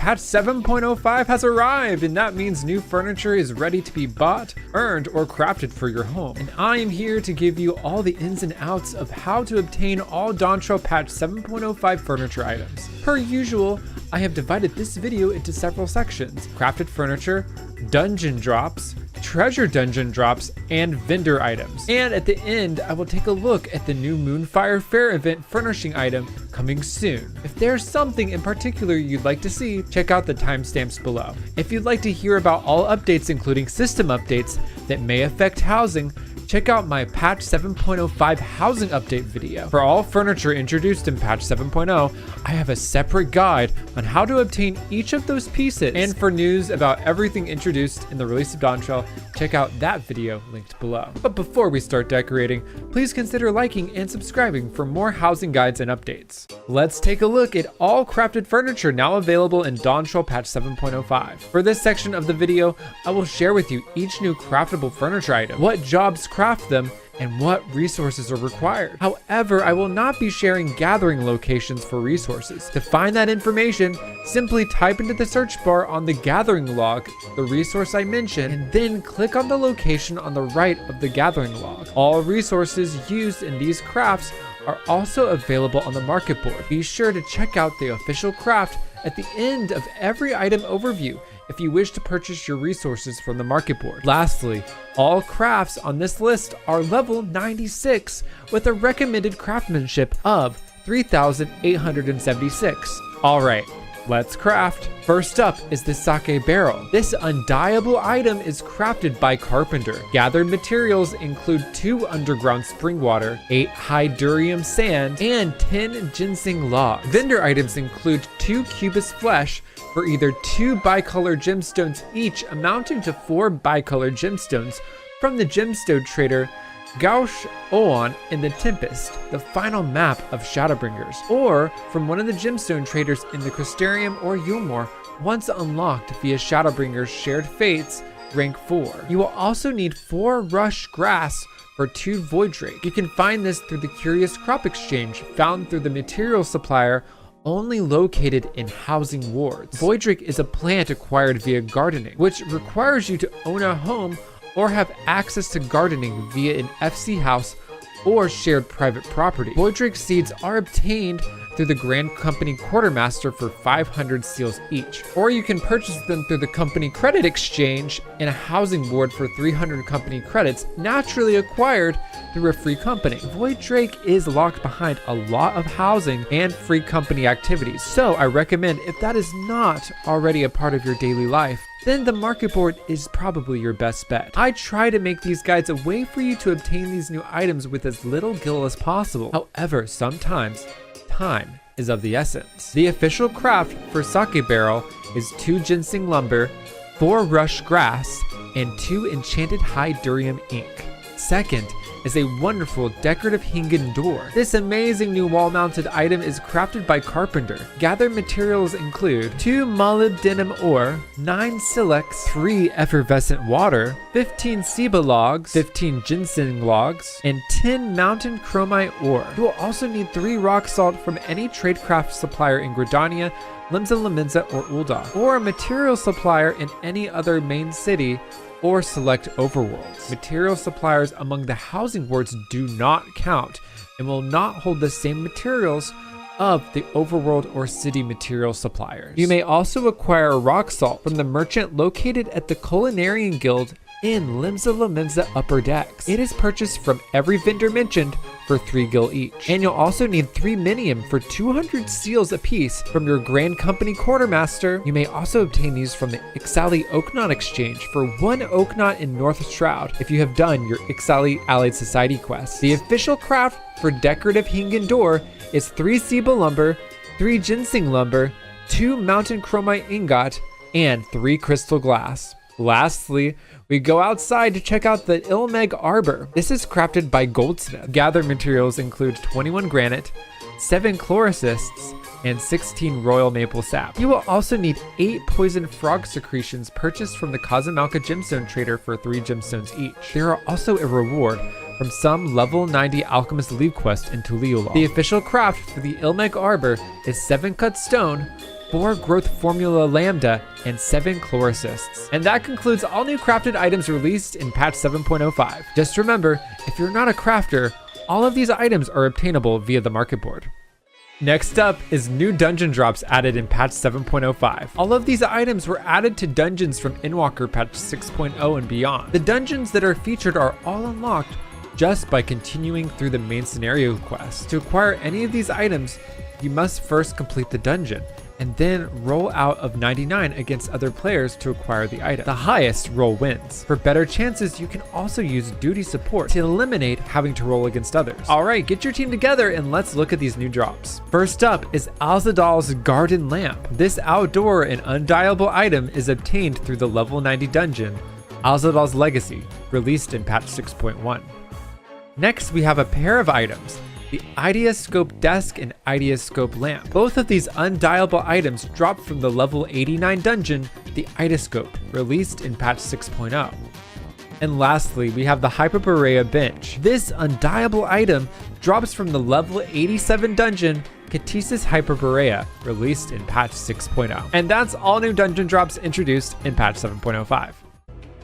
Patch 7.05 has arrived, and that means new furniture is ready to be bought, earned, or crafted for your home. And I am here to give you all the ins and outs of how to obtain all DAWNTRAIL Patch 7.05 furniture items. Per usual, I have divided this video into several sections: crafted furniture, dungeon drops, treasure dungeon drops, and vendor items. And at the end, I will take a look at the new Moonfire Faire event furnishing item coming soon. If there's something in particular you'd like to see, check out the timestamps below. If you'd like to hear about all updates, including system updates that may affect housing, check out my Patch 7.05 housing update video. For all furniture introduced in Patch 7.0, I have a separate guide on how to obtain each of those pieces. And for news about everything introduced in the release of DAWNTRAIL, check out that video linked below. But before we start decorating, please consider liking and subscribing for more housing guides and updates. Let's take a look at all crafted furniture now available in DAWNTRAIL Patch 7.05. For this section of the video, I will share with you each new craftable furniture item, what jobs craft them, and what resources are required. However, I will not be sharing gathering locations for resources. To find that information, simply type into the search bar on the gathering log the resource I mentioned, and then click on the location on the right of the gathering log. All resources used in these crafts are also available on the market board. Be sure to check out the official craft at the end of every item overview if you wish to purchase your resources from the market board. Lastly, all crafts on this list are level 96 with a recommended craftsmanship of 3,876. All right, let's craft. First up is the sake barrel. This undyeable item is crafted by Carpenter. Gathered materials include 2 underground spring water, 8 hydurium sand, and 10 ginseng logs. Vendor items include 2 cubus flesh for either 2 bicolor gemstones each, amounting to 4 bicolor gemstones from the gemstone trader Gauche Oon in the Tempest, the final map of Shadowbringers, or from one of the gemstone traders in the Crystarium or Yulmore, once unlocked via Shadowbringers Shared Fates rank 4. You will also need 4 rush grass for 2 void drake. You can find this through the Curious Crop Exchange found through the material supplier only located in housing wards. Void drake is a plant acquired via gardening, which requires you to own a home or have access to gardening via an FC house or shared private property. Void drake seeds are obtained through the Grand Company Quartermaster for 500 seals each, or you can purchase them through the Company Credit Exchange in a housing ward for 300 company credits naturally acquired through a free company. Void drake is locked behind a lot of housing and free company activities, so I recommend, if that is not already a part of your daily life, then the market board is probably your best bet. I try to make these guides a way for you to obtain these new items with as little gil as possible. However, sometimes time is of the essence. The official craft for sake barrel is 2 ginseng lumber, 4 rush grass, and 2 enchanted hydurium ink. Second is a wonderful decorative Hingan door. This amazing new wall-mounted item is crafted by Carpenter. Gathered materials include 2 molybdenum ore, 9 silex, 3 effervescent water, 15 Seba logs, 15 ginseng logs, and 10 mountain chromite ore. You will also need 3 rock salt from any tradecraft supplier in Gridania, Limsa Laminza, or Ul'dah, or a material supplier in any other main city or select overworlds. Material suppliers among the housing wards do not count and will not hold the same materials of the overworld or city material suppliers. You may also acquire a rock salt from the merchant located at the Culinarian Guild in Limsa Laminza Upper Decks. It is purchased from every vendor mentioned for 3 gil each. And you'll also need 3 minium for 200 seals apiece from your Grand Company Quartermaster. You may also obtain these from the Ixali Oaknot Exchange for 1 Oaknot in North Shroud if you have done your Ixali Allied Society quest. The official craft for decorative Hingan door is 3 Seba lumber, 3 ginseng lumber, 2 mountain chromite ingot, and 3 crystal glass. Lastly, we go outside to check out the Mheg Arbor. This is crafted by Goldsmith. Gathered materials include 21 granite, 7 chlorocysts, and 16 royal maple sap. You will also need 8 poison frog secretions purchased from the Kazamalka gemstone trader for 3 gemstones each. There are also a reward from some level 90 alchemist leave quest in Tuliula. The official craft for the Mheg Arbor is 7 cut stone, 4 growth formula lambda, and 7 chlorocysts. And that concludes all new crafted items released in patch 7.05. Just remember, if you're not a crafter, all of these items are obtainable via the market board. Next up is new dungeon drops added in patch 7.05. All of these items were added to dungeons from Endwalker patch 6.0 and beyond. The dungeons that are featured are all unlocked just by continuing through the main scenario quest. To acquire any of these items, you must first complete the dungeon, and then roll out of 99 against other players to acquire the item. The highest roll wins. For better chances, you can also use duty support to eliminate having to roll against others. Alright, get your team together and let's look at these new drops. First up is Alzadaal's Garden Lamp. This outdoor and undieable item is obtained through the level 90 dungeon, Alzadaal's Legacy, released in patch 6.1. Next, we have a pair of items, the Aitiascope Desk and Aitiascope Lamp. Both of these undieable items drop from the level 89 dungeon, the Aitiascope, released in patch 6.0. And lastly, we have the Hyperboreia Bench. This undieable item drops from the level 87 dungeon, Katisa's Hyperboreia, released in patch 6.0. And that's all new dungeon drops introduced in patch 7.05.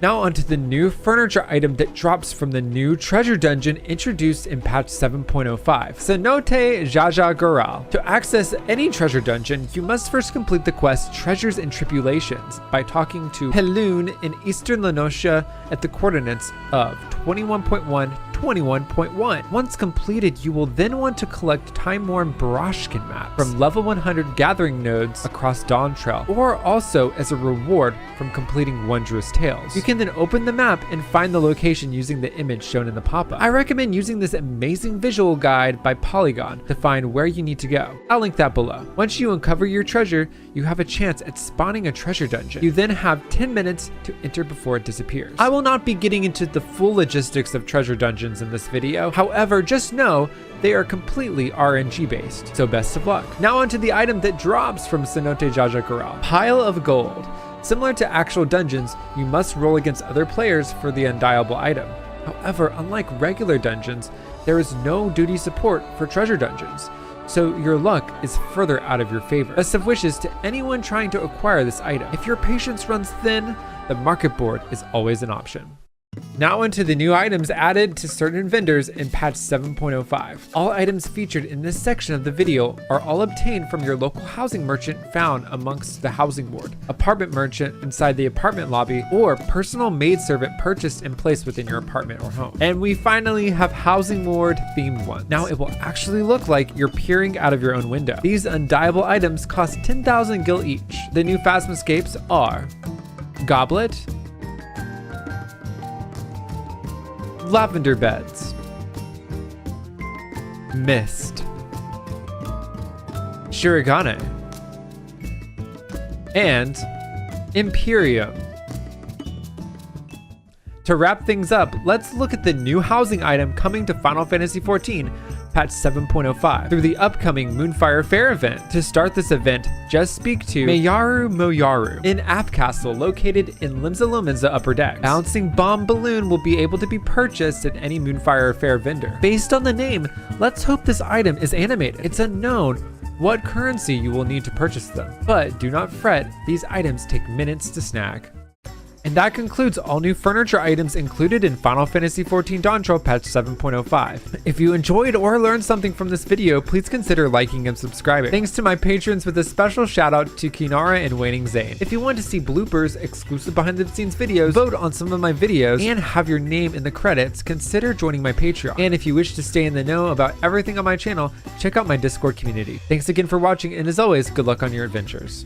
Now onto the new furniture item that drops from the new treasure dungeon introduced in patch 7.05, Cenote Jaja Goral. To access any treasure dungeon, you must first complete the quest Treasures and Tribulations by talking to Helune in Eastern Lenosia at the coordinates of 21.1, 21.1. Once completed, you will then want to collect time-worn Barashkin maps from level 100 gathering nodes across DAWNTRAIL, or also as a reward from completing Wondrous Tales. You can then open the map and find the location using the image shown in the pop-up. I recommend using this amazing visual guide by Polygon to find where you need to go. I'll link that below. Once you uncover your treasure, you have a chance at spawning a treasure dungeon. You then have 10 minutes to enter before it disappears. I will not be getting into the full logistics of treasure dungeons in this video. However, just know they are completely RNG based, so best of luck. Now onto the item that drops from Cenote Jaja Goral, Pile of Gold. Similar to actual dungeons, you must roll against other players for the undieable item. However, unlike regular dungeons, there is no duty support for treasure dungeons, so your luck is further out of your favor. Best of wishes to anyone trying to acquire this item. If your patience runs thin, the market board is always an option. Now into the new items added to certain vendors in patch 7.05. All items featured in this section of the video are all obtained from your local housing merchant found amongst the housing board, apartment merchant inside the apartment lobby, or personal maidservant purchased and placed within your apartment or home. And we finally have housing ward themed ones. Now it will actually look like you're peering out of your own window. These undieable items cost 10,000 gil each. The new Phasmascapes are Goblet, Lavender Beds, Mist, Shirigane, and Imperium. To wrap things up, let's look at the new housing item coming to Final Fantasy XIV patch 7.05 through the upcoming Moonfire Faire event. To start this event, just speak to Mayaru Moyaru in App Castle located in Limsa Lominsa Upper Decks. Bouncing Bomb Balloon will be able to be purchased at any Moonfire Faire vendor. Based on the name, let's hope this item is animated. It's unknown what currency you will need to purchase them, but do not fret, these items take minutes to snag. And that concludes all new furniture items included in Final Fantasy XIV DAWNTRAIL patch 7.05. If you enjoyed or learned something from this video, please consider liking and subscribing. Thanks to my patrons, with a special shout out to Kinara and Waning Zane. If you want to see bloopers, exclusive behind the scenes videos, vote on some of my videos, and have your name in the credits, consider joining my Patreon. And if you wish to stay in the know about everything on my channel, check out my Discord community. Thanks again for watching, and as always, good luck on your adventures.